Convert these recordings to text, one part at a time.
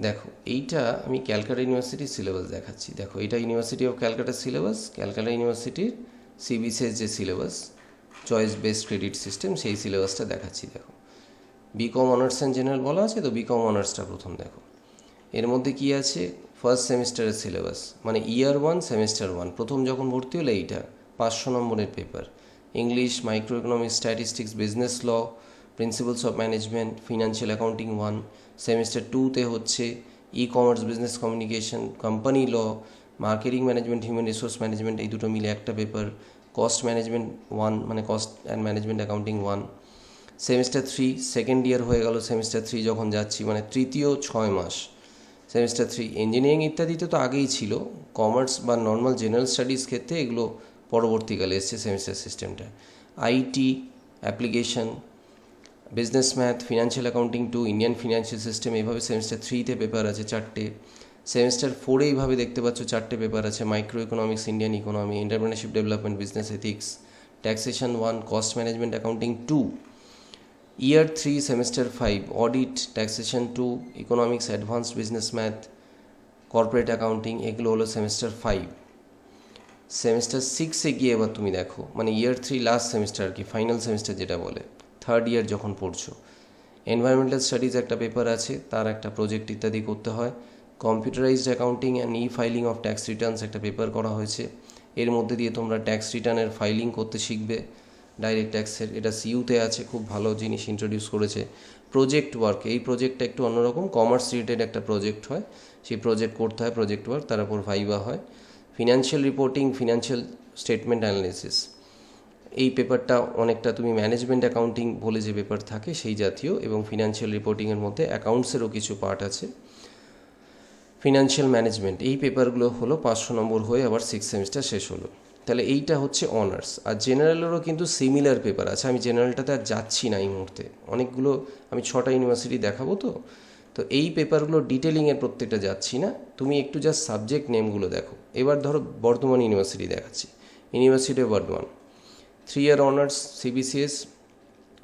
দেখো এইটা আমি ক্যালকাটা ইউনিভার্সিটির সিলেবাস দেখাচ্ছি। দেখো এটা ইউনিভার্সিটি অফ ক্যালকাটার সিলেবাস, ক্যালকাটা ইউনিভার্সিটির সিবিসিএস যে syllabus, choice based credit system, সেই সিলেবাসটা দেখাচ্ছি। দেখো বিকম অনার্স অ্যান্ড জেনারেল বলা আছে, তো বিকম অনার্সটা প্রথম দেখো। এর মধ্যে কি আছে, ফার্স্ট সেমিস্টারের সিলেবাস, মানে ইয়ার 1 সেমিস্টার 1, প্রথম যখন ভর্তি হলে এইটা 500 নম্বরের পেপার। English, micro economics, statistics, business law, principles of management, financial accounting 1। Semester 2তে হচ্ছে E commerce, business communication, company law, marketing management, human resource management, এই দুটো মিলে একটা পেপার। কস্ট ম্যানেজমেন্ট 1, মানে cost and management accounting 1। Semester 3 second year হয়ে গেল, সেমিস্টার 3 যখন যাচ্ছি, মানে তৃতীয় 6 মাস। সেমিস্টার 3 ইঞ্জিনিয়ারিং ইত্যাদিতে তো আগেই ছিল, কমার্স বা নর্মাল জেনারেল স্টাডিজ ক্ষেত্রে এগুলো পরবর্তীকালে এসছে সেমিস্টার সিস্টেমটা। IT, application, business math, financial accounting 2, Indian financial system, এইভাবে সেমিস্টার 3তে পেপার আছে 4টে। সেমিস্টার 4-এ এইভাবে দেখতে পাচ্ছ 4টে পেপার আছে, micro economics, Indian economy, entrepreneurship development, business ethics, taxation 1, cost management accounting 2। ইয়ার 3 semester 5, audit, taxation 2, economics, advanced business math, corporate accounting, এগুলো হলো semester 5। Semester 6-এ গিয়ে এবার তুমি দেখো, মানে ইয়ার 3 লাস্ট সেমিস্টার আর কি, ফাইনাল সেমিস্টার যেটা বলে, থার্ড ইয়ার যখন পড়ছো, এনভায়রনমেন্টাল স্টাডিজ একটা পেপার আছে, তার একটা প্রজেক্ট ইত্যাদি করতে হয়। Computerised accounting and e filing of tax Returns একটা পেপার করা হয়েছে। এর মধ্যে দিয়ে তোমরা ট্যাক্স রিটার্নের ফাইলিং করতে শিখবে, ডাইরেক্ট ট্যাক্সের। এটা সিইউতে আছে, খুব ভালো জিনিস ইন্ট্রোডিউস করেছে। প্রজেক্ট ওয়ার্ক, এই প্রজেক্টটা একটু অন্যরকম, কমার্স রিলেটেড একটা প্রজেক্ট হয়, সেই প্রজেক্ট করতে হয়, প্রজেক্ট ওয়ার্ক, তার উপর ভাইবা হয়। Financial reporting, financial statement analysis, এই পেপারটা অনেকটা তুমি ম্যানেজমেন্ট অ্যাকাউন্টিং বলে যে পেপার থাকে সেই জাতীয়, এবং ফিনান্সিয়াল রিপোর্টিংয়ের মধ্যে অ্যাকাউন্টসেরও কিছু পার্ট আছে। ফিনান্সিয়াল ম্যানেজমেন্ট, এই পেপারগুলো হলো 500 নম্বর হয়ে আবার 6 সেমিস্টার শেষ হলো। তাহলে এইটা হচ্ছে অনার্স। আর জেনারেলেরও কিন্তু সিমিলার পেপার আছে, আমি জেনারেলটাতে আর যাচ্ছি না এই মুহূর্তে, অনেকগুলো, আমি 6টা ইউনিভার্সিটি দেখাবো, তো এই পেপারগুলো ডিটেলিংয়ের প্রত্যেকটা যাচ্ছি না, তুমি একটু জাস্ট সাবজেক্ট নেমগুলো দেখো। এবার ধরো বর্ধমান ইউনিভার্সিটি দেখাচ্ছি, university of Bardhaman, 3 year honours CBCS,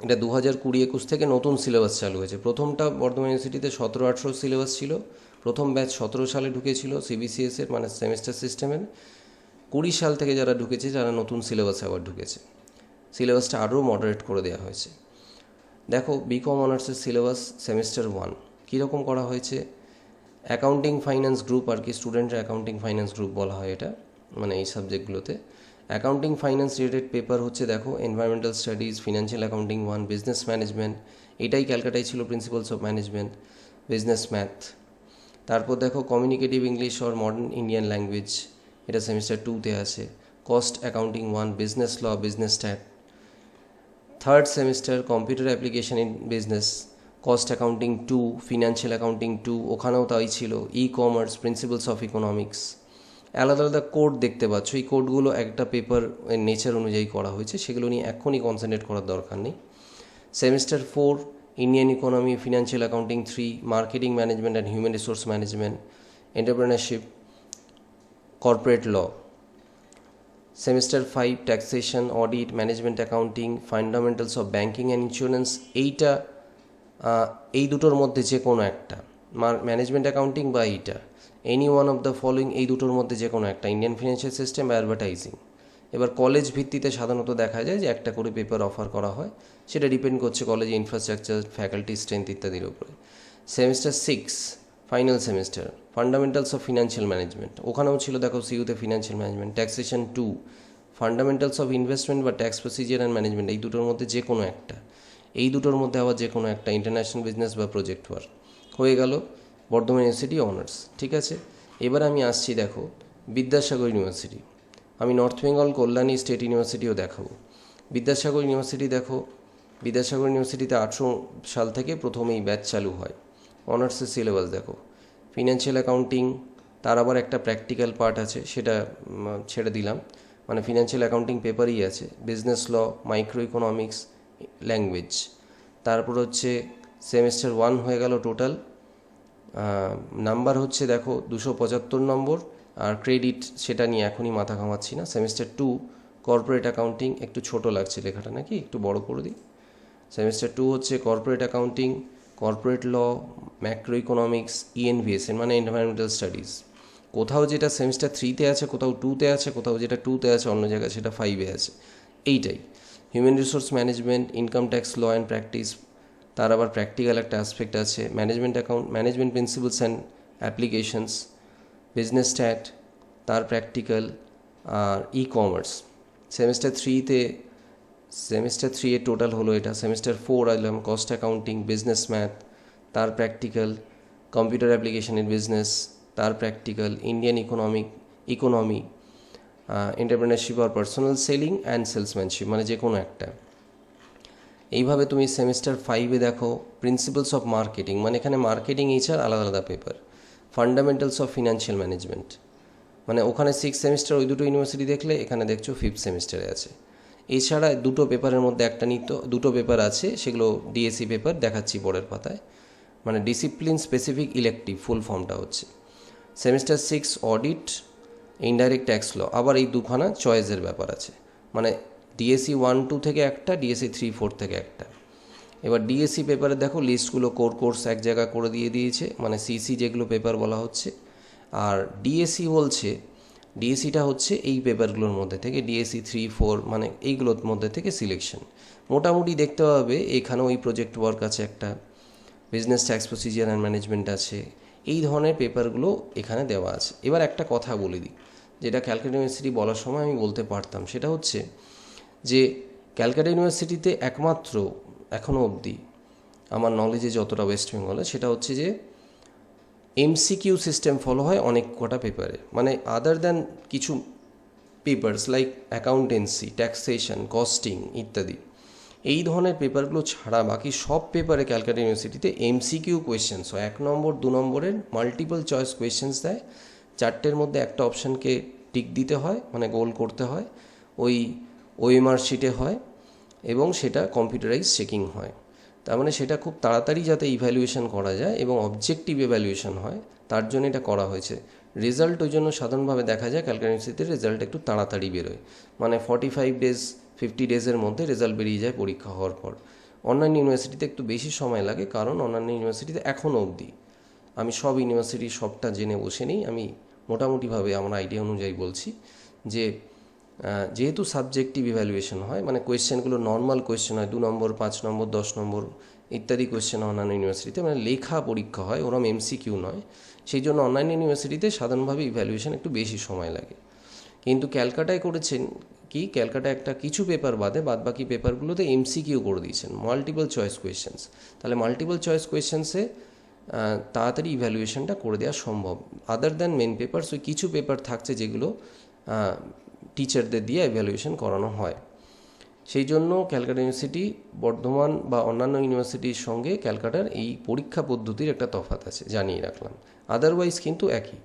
এটা 2020-21 থেকে নতুন সিলেবাস চালু হয়েছে। প্রথমটা বর্ধমান ইউনিভার্সিটিতে 17-18 সিলেবাস ছিল, প্রথম ব্যাচ 17 সালে ঢুকেছিল সিবিসিএসের, মানে সেমিস্টার সিস্টেমের। 20 সাল থেকে যারা ঢুকেছে, যারা নতুন সিলেবাসে আবার ঢুকেছে, সিলেবাসটা আরও মডারেট করে দেওয়া হয়েছে। দেখো বিকম অনার্সের সিলেবাস সেমিস্টার 1 কীরকম করা হয়েছে। অ্যাকাউন্টিং ফাইন্যান্স গ্রুপ আর কি, স্টুডেন্টরা অ্যাকাউন্টিং ফাইন্যান্স গ্রুপ বলা হয় এটা, মানে এই সাবজেক্টগুলোতে। অ্যাকাউন্টিং ফাইন্যান্স রিলেটেড পেপার হচ্ছে দেখো, environmental studies, financial accounting 1, business management, এটাই ক্যালকাটায় ছিল, principles of management, business math. তারপর দেখো communicative English or modern Indian language, এটা সেমিস্টার 2তে আছে। Cost accounting 1, business law, business stat. Third semester computer application in business, cost accounting 2, financial accounting 2, ওখানেও তাই ছিল। E commerce, principles of economics, আলাদা আলাদা কোড দেখতে পাচ্ছ, এই কোডগুলো একটা পেপার নেচার অনুযায়ী করা হয়েছে, সেগুলো নিয়ে এখনই কনসেন্ট্রেট করার দরকার নেই। Semester 4 Indian economy, financial accounting 3, marketing management and human resource management, entrepreneurship, corporate law. Semester 5 taxation, audit, management accounting, fundamentals of banking and insurance, এইটা এই দুটোর মধ্যে যে কোনো একটা, ম্যানেজমেন্ট অ্যাকাউন্টিং বা এইটা, any one of the following, এই দুটোর মধ্যে যে কোনো একটা, ইন্ডিয়ান ফিনান্সিয়াল সিস্টেম বা অ্যাডভার্টাইজিং। এবার কলেজ ভিত্তিতে সাধারণত দেখা যায় যে একটা করে পেপার অফার করা হয়, সেটা ডিপেন্ড করছে কলেজে ইনফ্রাস্ট্রাকচার, ফ্যাকাল্টি স্ট্রেংথ ইত্যাদির উপরে। Semester 6 final semester, fundamentals of financial management, ওখানেও ছিল দেখো সিইউতে financial management. Taxation 2, fundamentals of investment বা ট্যাক্স প্রসিজিয়ার অ্যান্ড ম্যানেজমেন্ট, এই দুটোর মধ্যে যে কোনো একটা, এই দুটোর মধ্যে আবার যে কোনো একটা, ইন্টারন্যাশনাল বিজনেস বা প্রজেক্ট ওয়ার্ক। হয়ে গেল বর্ধমান ইউনিভার্সিটি অনার্স, ঠিক আছে। এবার আমি আসছি দেখো বিদ্যাসাগর ইউনিভার্সিটি, আমি নর্থ বেঙ্গল কল্যাণী স্টেট ইউনিভার্সিটিও দেখাবো। বিদ্যাসাগর ইউনিভার্সিটি দেখো, বিদ্যাসাগর ইউনিভার্সিটিতে 18 সাল থেকে প্রথম এই ব্যাচ চালু হয়। অনার্সের সিলেবাস দেখো, ফিনান্সিয়াল অ্যাকাউন্টিং, তার আবার একটা প্র্যাকটিক্যাল পার্ট আছে, সেটা ছেড়ে দিলাম, মানে ফিনান্সিয়াল অ্যাকাউন্টিং পেপারই আছে। Business law, micro economics, language. তারপর হচ্ছে সেমিস্টার 1 হয়ে গেল টোটাল, নাম্বার হচ্ছে দেখো 275 নম্বর, আর ক্রেডিট সেটা নিয়ে এখনই মাথা ঘামাচ্ছি না। সেমিস্টার 2 কর্পোরেট অ্যাকাউন্টিং, একটু ছোট লাগছে লেখাটা নাকি, একটু বড় করে দিই। সেমিস্টার 2 হচ্ছে corporate accounting, corporate law, macro economics, EVS মানে এনভায়রনমেন্টাল স্টাডিজ। কোথাও যেটা সেমিস্টার 3-তে আছে, কোথাও 2-তে আছে, কোথাও যেটা 2-তে আছে অন্য জায়গায় সেটা 5-এ আছে, এইটাই। Human resource management, income tax law and practice, তার আবার প্র্যাকটিক্যাল একটা অ্যাসপেক্ট আছে, management account, management principles and applications, business stat, তার প্র্যাকটিক্যাল, আর ই কমার্স। সেমিস্টার 3 টোটাল হলো এটা। সেমিস্টার 4 আইলাম কস্ট অ্যাকাউন্টিং, বিজনেস ম্যাথ, তার practical, computer application in business, তার প্র্যাকটিক্যাল, ইন্ডিয়ান ইকোনমি, এন্টারপ্রেনারশিপ আর পার্সোনাল সেলিং অ্যান্ড সেলসম্যানশিপ মানে যে কোনো একটা। এইভাবে তুমি সেমিস্টার 5-এ দেখো প্রিন্সিপালস অফ মার্কেটিং, মানে এখানে মার্কেটিং এইচআর আলাদা আলাদা paper, fundamentals of financial management, মানে ওখানে 6 সেমিস্টার ওই দুটো ইউনিভার্সিটি দেখলে, এখানে দেখছো 5th সেমিস্টারে আছে। এছাড়া দুটো পেপারের মধ্যে একটা দুটো পেপার আছে, সেগুলো ডিএসসি পেপার, দেখাচ্ছি পরের পাতায়। মানে ডিসিপ্লিন স্পেসিফিক ইলেকটিভ ফুল ফর্মটা হচ্ছে। Semester 6 audit, indirect tax law, আবার এই দুখানা চয়েসের ব্যাপার আছে, মানে ডিএসসি 1-2 থেকে একটা, ডিএসসি 3-4 থেকে একটা। এবার ডিএসসি পেপারে দেখো লিস্টগুলো কোর্স এক জায়গায় করে দিয়েছে, মানে সিসি যেগুলো পেপার বলা হচ্ছে। আর ডিএসসিটা হচ্ছে এই পেপারগুলোর মধ্যে থেকে, ডিএসসি 3-4 মানে এইগুলোর মধ্যে থেকে সিলেকশন। মোটামুটি দেখতে হবে এখানে ওই প্রজেক্ট ওয়ার্ক আছে একটা, business tax procedure and management আছে, এই ধরনের পেপারগুলো এখানে দেওয়া আছে। এবার একটা কথা বলে দিই, যেটা ক্যালকাটা ইউনিভার্সিটি বলার সময় আমি বলতে পারতাম, সেটা হচ্ছে যে ক্যালকাটা ইউনিভার্সিটিতে একমাত্র এখনও অবধি আমার নলেজে যতটা ওয়েস্ট বেঙ্গলে, সেটা হচ্ছে যে এমসিকিউ সিস্টেম ফলো হয় অনেক কটা পেপারে, মানে আদার দ্যান কিছু papers like accountancy, taxation, costing ইত্যাদি, এই ধরনের পেপারগুলো ছাড়া বাকি সব পেপারে ক্যালকাটা ইউনিভার্সিটিতে এমসিকিউ কোয়েশ্চেন্স হয়। 1 নম্বর 2 নম্বরের মাল্টিপল চয়েস কোয়েশ্চেন্স দেয়, 4টের মধ্যে একটা অপশানকে টিক দিতে হয়, মানে গোল করতে হয়, ওই ওএমআর শিটে হয়, এবং সেটা কম্পিউটারাইজ চেকিং হয়। তার মানে সেটা খুব তাড়াতাড়ি যাতে ইভ্যালুয়েশন করা যায় এবং অবজেক্টিভ ইভ্যালুয়েশন হয়, তার জন্য এটা করা হয়েছে। রেজাল্ট ওই জন্য সাধারণভাবে দেখা যায় ক্যালকাটা ইউনিভার্সিটিতে রেজাল্ট একটু তাড়াতাড়ি বেরোয়, মানে 45 ডেজ 50 ডেজের মধ্যে রেজাল্ট বেরিয়ে যায় পরীক্ষা হওয়ার পর। অন্যান্য ইউনিভার্সিটিতে একটু বেশি সময় লাগে, কারণ অন্যান্য ইউনিভার্সিটিতে এখনও অবধি, আমি সব ইউনিভার্সিটির সবটা জেনে বসে নেই, আমি মোটামুটিভাবে আমার আইডিয়া অনুযায়ী বলছি যে যেহেতু সাবজেক্টিভ ইভ্যালুয়েশন হয়, মানে কোয়েশ্চেনগুলো নর্মাল কোয়েশ্চেন হয়, 2 নম্বর 5 নম্বর 10 নম্বর ইত্যাদি কোয়েশ্চেন অন্যান্য ইউনিভার্সিটিতে, মানে লেখা পরীক্ষা হয়, ওরম এমসিকিউ নয়। সেই জন্য অন্যান্য ইউনিভার্সিটিতে সাধারণভাবে ইভ্যালুয়েশন একটু বেশি সময় লাগে। কিন্তু ক্যালকাটায় করেছেন কি, ক্যালকাটা একটা কিছু পেপার বাদ বাকি পেপারগুলোতে এমসিকিউ করে দিয়েছেন, মাল্টিপল চয়েস কোয়েশ্চেন্স। তাহলে মাল্টিপল চয়েস কোয়েশ্চেন্সে তাড়াতাড়ি ইভ্যালুয়েশনটা করে দেওয়া সম্ভব। আদার দ্যান মেন পেপারস ওই কিছু পেপার থাকছে যেগুলো টিচারদের দিয়ে ইভ্যালুয়েশন করানো হয়। সেই জন্য ক্যালকাটা ইউনিভার্সিটি বর্ধমান বা অন্যান্য ইউনিভার্সিটির সঙ্গে ক্যালকাটার এই পরীক্ষা পদ্ধতির একটা তফাৎ আছে, জানিয়ে রাখলাম। আদারওয়াইজ কিন্তু একই।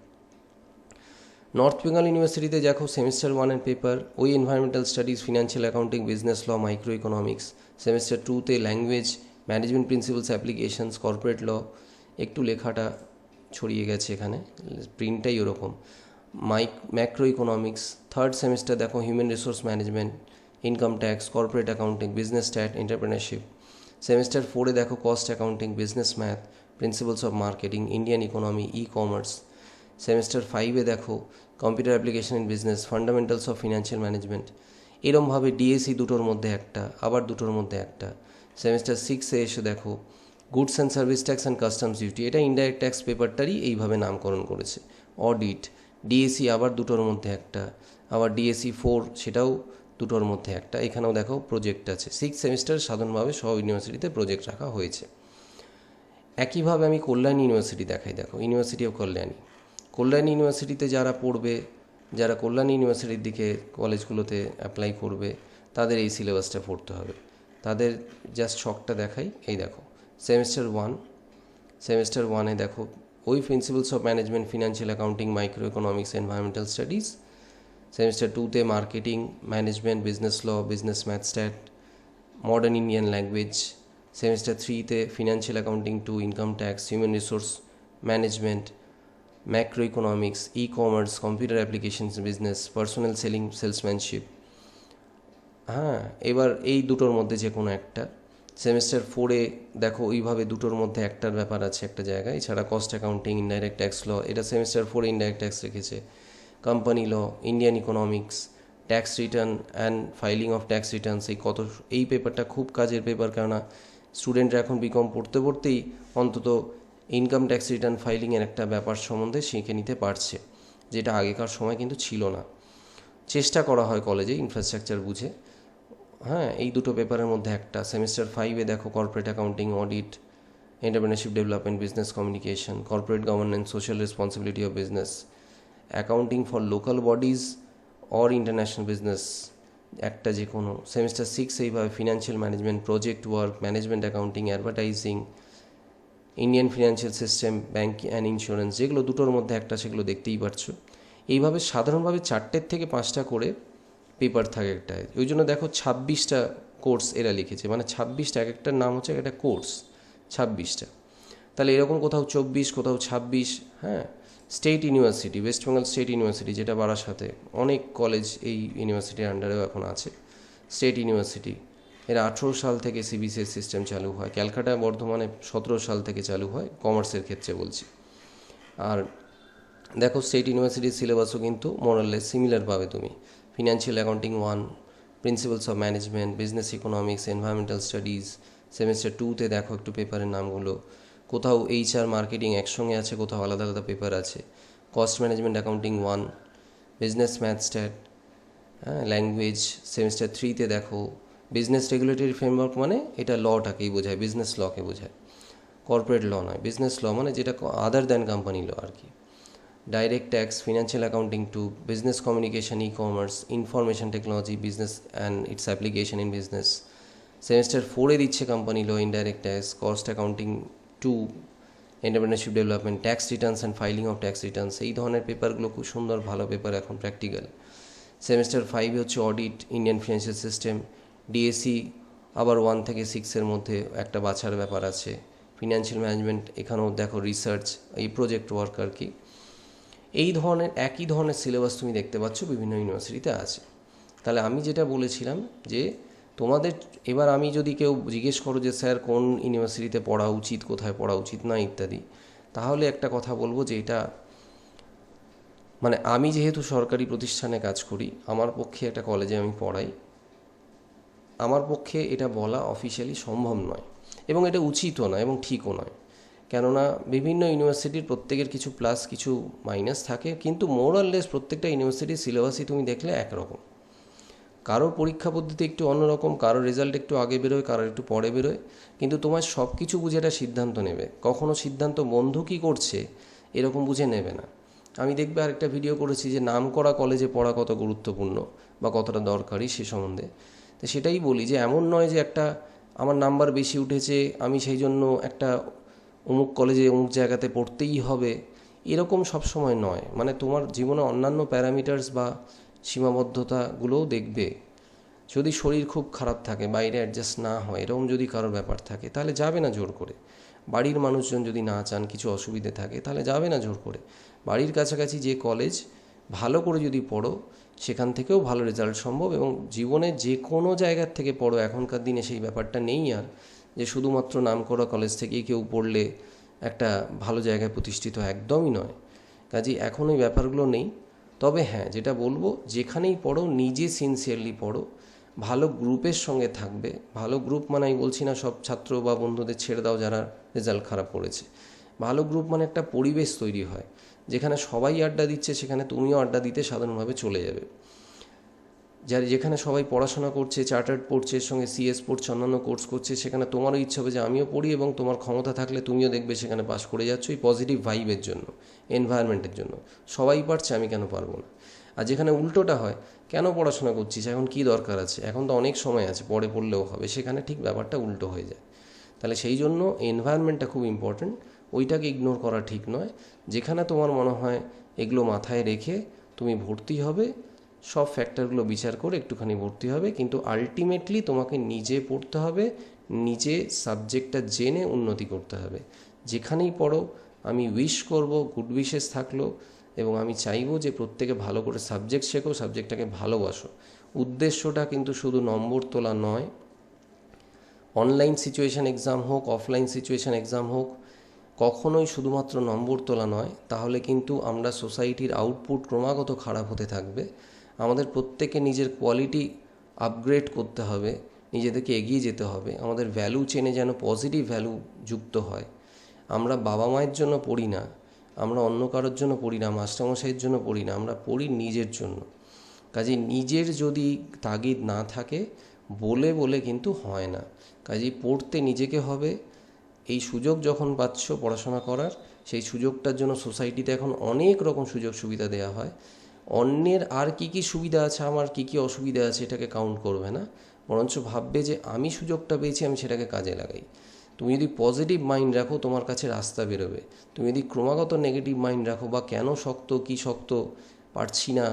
নর্থ বেঙ্গল ইউনিভার্সিটিতে দেখো সেমিস্টার 1-এর পেপার ওই environmental studies, financial accounting, business law, micro economics. Semester 2-তে language, management principles, applications, corporate law. একটু লেখাটা ছড়িয়ে গেছে এখানে, প্রিন্টটাই ওরকম। Macro economics. 3rd সেমিস্টার দেখো human resource management, income tax, corporate accounting, business stat, entrepreneurship. Semester 4-এ দেখো cost accounting, business math, principles of marketing, Indian economy, E commerce. Semester 5-এ দেখো computer application in business, fundamentals of financial management. এরমভাবে DSC দুটোর মধ্যে একটা, আবার দুটোর মধ্যে একটা। সেমিস্টার 6-এ এসে দেখো goods and service tax and customs duty, এটা ইনডাইরেক্ট ট্যাক্স পেপারটারই এইভাবে নামকরণ করেছে। অডিট, ডিএসসি আবার দুটোর মধ্যে একটা, আবার ডিএসসি 4 সেটাও দুটোর মধ্যে একটা। এখানেও দেখো প্রজেক্ট আছে। 6 সেমিস্টার সাধারণভাবে সব ইউনিভার্সিটিতে প্রজেক্ট রাখা হয়েছে। একইভাবে আমি কল্যাণী ইউনিভার্সিটি দেখাই, দেখো ইউনিভার্সিটি অফ কল্যাণী ইউনিভার্সিটিতে যারা পড়বে, যারা কল্যাণী ইউনিভার্সিটির দিকে কলেজগুলোতে অ্যাপ্লাই করবে, তাদের এই সিলেবাসটা পড়তে হবে। তাদের জাস্ট শখটা দেখাই, এই দেখো সেমিস্টার 1-এ দেখো ওই principles of management, financial accounting, micro economics, environmental studies. Semester 2-তে marketing, management, business law, business math, stat, modern Indian language. Semester 3-তে financial accounting two income tax, human resource management, macro economics, E commerce, computer applications business, personal selling, salesmanship. হ্যাঁ, এবার এই দুটোর মধ্যে যে কোনো একটা। সেমিস্টার 4-এ দেখো ওইভাবে দুটোর মধ্যে একটার ব্যাপার আছে একটা জায়গায়, এছাড়া cost accounting, indirect tax law, এটা সেমিস্টার 4-এ ইনডাইরেক্ট ট্যাক্স রেখেছে, company law, Indian economics, tax return and filing of tax returns, এই পেপারটা খুব কাজের পেপার, কেননা স্টুডেন্টরা এখন বিকম পড়তে পড়তেই অন্তত ইনকাম ট্যাক্স রিটার্ন ফাইলিংয়ের একটা ব্যাপার সম্বন্ধে শিখে নিতে পারছে, যেটা আগেকার সময় কিন্তু ছিল না। চেষ্টা করা হয় কলেজে ইনফ্রাস্ট্রাকচার বুঝে। হ্যাঁ, এই দুটো পেপারের মধ্যে একটা। সেমিস্টার 5-এ দেখো corporate accounting, audit, entrepreneurship development, business communication, corporate governance, social responsibility of business, accounting for local bodies or international business, একটা যে কোনো। সেমিস্টার 6 এইভাবে financial management, project work, management accounting, advertising, Indian financial system, bank and insurance, যেগুলো দুটোর মধ্যে একটা, সেগুলো দেখতেই পারছো। এইভাবে সাধারণভাবে 4টের থেকে 5টা করে পেপার থাকে একটায়। ওই জন্য দেখো 26টা কোর্স এরা লিখেছে, মানে 26টা, এক একটার নাম হচ্ছে একটা কোর্স, 26টা। তাহলে এরকম কোথাও 24, কোথাও 26। হ্যাঁ, state university, West Bengal state university, যেটা বারাসাতে, অনেক কলেজ এই ইউনিভার্সিটির আন্ডারেও এখন আছে। স্টেট ইউনিভার্সিটি, এর 18 সাল থেকে সিবিসিএস সিস্টেম চালু হয়। ক্যালকাটা বর্ধমানে 17 সাল থেকে চালু হয়, কমার্সের ক্ষেত্রে বলছি। আর দেখো স্টেট ইউনিভার্সিটির সিলেবাসও কিন্তু মোরাললেস সিমিলার পাবে তুমি। Financial accounting 1, principles of management, business economics, environmental studies. Semester 2-তে দেখো একটু পেপারের নামগুলো, কোথাও এইচআর মার্কেটিং একসঙ্গে আছে, কোথাও আলাদা আলাদা পেপার আছে। Cost management accounting 1, business math stat, হ্যাঁ, ল্যাঙ্গুয়েজ। সেমিস্টার 3-তে দেখো বিজনেস রেগুলেটরি ফ্রেমওয়ার্ক, মানে এটা লটাকেই বোঝায়, বিজনেস লকে বোঝায়, কর্পোরেট ল নয়। বিজনেস ল মানে যেটা আদার দ্যান কোম্পানি ল আর কি। Direct tax, financial accounting 2, business communication, E commerce, information technology, business and its application in business. Semester 4-এ দিচ্ছে company law, indirect tax, cost accounting 2, entrepreneurship development, tax returns and filing of tax returns. এই ধরনের পেপারগুলো খুব সুন্দর, ভালো paper, এখন practical. Semester 5-এ হচ্ছে audit, Indian financial system, DAC, আবার 1 থেকে 6-এর মধ্যে একটা বাছার ব্যাপার আছে। ফিনান্সিয়াল ম্যানেজমেন্ট, এখানেও দেখো রিসার্চ, এই প্রজেক্ট ওয়ার্ক আর কি। এই ধরনের একই ধরনের সিলেবাস তুমি দেখতে পাচ্ছ বিভিন্ন ইউনিভার্সিটিতে আছে। তাহলে আমি যেটা বলেছিলাম যে তোমাদের, এবার আমি যদি কেউ জিজ্ঞেস করো যে স্যার কোন ইউনিভার্সিটিতে পড়া উচিত, কোথায় পড়া উচিত না ইত্যাদি, তাহলে একটা কথা বলবো যে এটা, মানে আমি যেহেতু সরকারি প্রতিষ্ঠানে কাজ করি, আমার পক্ষে একটা কলেজে আমি পড়াই, আমার পক্ষে এটা বলা অফিসিয়ালি সম্ভব নয়, এবং এটা উচিতও নয় এবং ঠিকও নয়। কেননা বিভিন্ন ইউনিভার্সিটির প্রত্যেকের কিছু প্লাস কিছু মাইনাস থাকে, কিন্তু মোরাললেস প্রত্যেকটা ইউনিভার্সিটির সিলেবাসই তুমি দেখলে একরকম। কারোর পরীক্ষা পদ্ধতি একটু অন্যরকম, কারোর রেজাল্ট একটু আগে বেরোয়, কারোর একটু পরে বেরোয়, কিন্তু তোমার সব কিছু বুঝে একটা সিদ্ধান্ত নেবে। কখনো সিদ্ধান্ত বন্ধু কী করছে এরকম বুঝে নেবে না। আমি দেখবে আরেকটা ভিডিও করেছি যে নাম করা কলেজে পড়া কত গুরুত্বপূর্ণ বা কতটা দরকারি সে সম্বন্ধে। তো সেটাই বলি যে এমন নয় যে একটা আমার নাম্বার বেশি উঠেছে আমি সেই জন্য একটা অমুক কলেজে অমুক জায়গাতে পড়তেই হবে, এরকম সবসময় নয়। মানে তোমার জীবনে অন্যান্য প্যারামিটার্স বা সীমাবদ্ধতাগুলোও দেখবে। যদি শরীর খুব খারাপ থাকে, বাইরে অ্যাডজাস্ট না হয়, এরকম যদি কারোর ব্যাপার থাকে, তাহলে যাবে না জোর করে। বাড়ির মানুষজন যদি না চান, কিছু অসুবিধে থাকে, তাহলে যাবে না জোর করে। বাড়ির কাছাকাছি যে কলেজ, ভালো করে যদি পড়ো, সেখান থেকেও ভালো রেজাল্ট সম্ভব। এবং জীবনে যে কোনো জায়গার থেকে পড়ো, এখনকার দিনে সেই ব্যাপারটা নেই আর, যে শুধুমাত্র নামকরা কলেজ থেকেই কেউ পড়লে একটা ভালো জায়গায় প্রতিষ্ঠিত, একদমই নয়। কাজেই এখন ওই ব্যাপারগুলো নেই। তবে হ্যাঁ, যেটা বলবো, যেখানেই পড়ো নিজে সিনসিয়ারলি পড়ো, ভালো গ্রুপের সঙ্গে থাকবে। ভালো গ্রুপ মানে আমি বলছি না সব ছাত্র বা বন্ধুদের ছেড়ে দাও যারা রেজাল্ট খারাপ করেছে। ভালো গ্রুপ মানে একটা পরিবেশ তৈরি হয়, যেখানে সবাই আড্ডা দিচ্ছে, সেখানে তুমিও আড্ডা দিতে সাধারণভাবে চলে যাবে। যেখানে সবাই পড়াশোনা করছে, চার্টার্ড পড়ছে, এর সঙ্গে সিএস পড়ছে, অন্যান্য কোর্স করছে, সেখানে তোমারও ইচ্ছা হবে যে আমিও পড়ি, এবং তোমার ক্ষমতা থাকলে তুমিও দেখবে সেখানে পাশ করে যাচ্ছ, এই পজিটিভ ভাইবের জন্য, এনভায়রনমেন্টের জন্য। সবাই পারছে, আমি কেন পারবো না? আর যেখানে উল্টোটা হয়, কেন পড়াশোনা করছিস, এখন কি দরকার আছে, এখন তো অনেক সময় আছে, পরে পড়লেও হবে, সেখানে ঠিক ব্যাপারটা উল্টো হয়ে যায়। তাহলে সেই জন্য এনভায়রনমেন্টটা খুব ইম্পর্ট্যান্ট, ওইটাকে ইগনোর করা ঠিক নয়। যেখানে তোমার মনে হয় এগুলো মাথায় রেখে তুমি ভর্তি হবে, সব ফ্যাক্টরগুলো বিচার করে একটুখানি ভর্তি হবে, কিন্তু আলটিমেটলি তোমাকে নিজে পড়তে হবে, নিজে সাবজেক্টটা জেনে উন্নতি করতে হবে। যেখানেই পড়ো আমি উইশ করব, গুড উইশেস থাকলো, এবং আমি চাইবো যে প্রত্যেকে ভালো করে সাবজেক্ট শেখো, সাবজেক্টটাকে ভালোবাসো। উদ্দেশ্যটা কিন্তু শুধু নম্বর তোলা নয়, অনলাইন সিচুয়েশান এক্সাম হোক, অফলাইন সিচুয়েশান এক্সাম হোক, কখনোই শুধুমাত্র নম্বর তোলা নয়, তাহলে কিন্তু আমরা সোসাইটির আউটপুট ক্রমাগত খারাপ হতে থাকবে। আমাদের প্রত্যেকে নিজের কোয়ালিটি আপগ্রেড করতে হবে, নিজেদেরকে এগিয়ে যেতে হবে, আমাদের ভ্যালু চেনে যেন পজিটিভ ভ্যালু যুক্ত হয়। আমরা বাবা মায়ের জন্য পড়ি না, আমরা অন্য কারোর জন্য পড়ি না, মাস্টারমশাইয়ের জন্য পড়ি না, আমরা পড়ি নিজের জন্য। কাজেই নিজের যদি তাগিদ না থাকে, বলে বলে কিন্তু হয় না। কাজেই পড়তে নিজেকে হবে। এই সুযোগ যখন পাচ্ছ পড়াশোনা করার, সেই সুযোগটার জন্য সোসাইটিতে এখন অনেক রকম সুযোগ সুবিধা দেওয়া হয়। অন্যের আর কি কি সুবিধা আছে, আমার কি কি অসুবিধা আছে, এটাকে কাউন্ট করবে না, বরঞ্চ ভাববে যে আমি সুযোগটা পেয়েছি, আমি সেটাকে কাজে লাগাই। তুমি যদি পজিটিভ মাইন্ড রাখো, তোমার কাছে রাস্তা বেরোবে। তুমি যদি ক্রমাগত নেগেটিভ মাইন্ড রাখো, বা কেন শক্ত, কি শক্ত, পারছি না,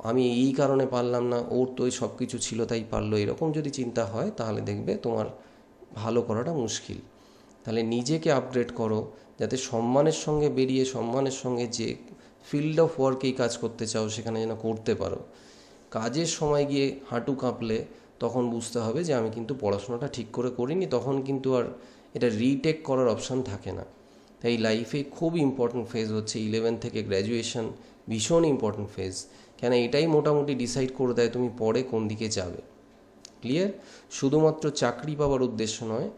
আমি এই কারণে পারলাম না, ওর তো সব কিছু ছিল তাই পারলো, এরকম যদি চিন্তা হয়, তাহলে দেখবে তোমার ভালো করাটা মুশকিল। তাহলে নিজেকে আপগ্রেড করো, যাতে সম্মানের সঙ্গে বেরিয়ে, সম্মানের সঙ্গে যে ফিল্ড অফ ওয়ার্কেই কাজ করতে চাও সেখানে যেন করতে পারো। কাজের সময় গিয়ে হাঁটু কাঁপলে তখন বুঝতে হবে যে আমি কিন্তু পড়াশোনাটা ঠিক করে করিনি, তখন কিন্তু আর এটা রিটেক করার অপশান থাকে না। তাই লাইফে খুব ইম্পর্ট্যান্ট ফেজ হচ্ছে 11 থেকে গ্র্যাজুয়েশন, ভীষণ ইম্পর্ট্যান্ট ফেজ। কেন এটাই মোটামুটি ডিসাইড করে দেয় তুমি পরে কোন দিকে যাবে। ক্লিয়ার? শুধুমাত্র চাকরি পাওয়ার উদ্দেশ্য নয়,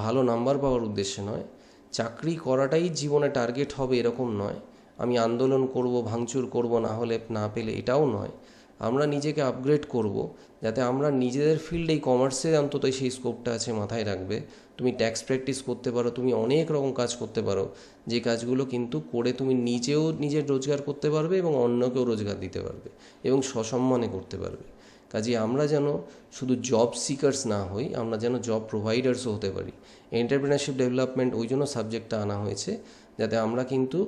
ভালো নাম্বার পাওয়ার উদ্দেশ্যে নয়, চাকরি করাটাই জীবনে টার্গেট হবে এরকম নয়, আমি আন্দোলন করব, ভাঙচুর করব, না হলে না পেলে, এটাও নয়। আমরা নিজেকে আপগ্রেড করব, যাতে আমরা নিজেদের ফিল্ডেই, কমার্সে অন্তত সেই স্কোপটা আছে, মাথায় রাখবে। তুমি ট্যাক্স প্র্যাকটিস করতে পারো, তুমি অনেক রকম কাজ করতে পারো, যে কাজগুলো কিন্তু করে তুমি নিজেও নিজের রোজগার করতে পারবে এবং অন্যকেও রোজগার দিতে পারবে এবং সসম্মানে করতে পারবে। কাজে আমরা যেন শুধু জব সিকার্স না হই, আমরা যেন জব প্রোভাইডার্সও হতে পারি। এন্টারপ্রেনারশিপ ডেভেলপমেন্ট ওই জন্য সাবজেক্টটা আনা হয়েছে, যাতে আমরা কিন্তু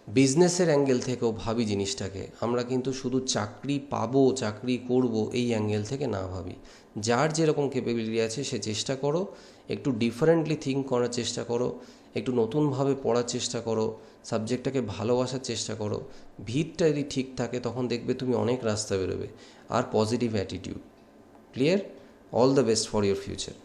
বিজনেসের অ্যাঙ্গেল থেকেও ভাবি জিনিসটাকে। আমরা কিন্তু শুধু চাকরি পাবো, চাকরি করব, এই অ্যাঙ্গেল থেকে না ভাবি। যার যেরকম ক্যাপাবিলিটি আছে সে চেষ্টা করো, একটু ডিফারেন্টলি থিঙ্ক করার চেষ্টা করো, একটু নতুনভাবে পড়ার চেষ্টা করো, সাবজেক্টটাকে ভালোবাসার চেষ্টা করো। ভিতটা যদি ঠিক থাকে, তখন দেখবে তুমি অনেক রাস্তা বেরোবে। আর positive attitude. Clear? All the best for your future.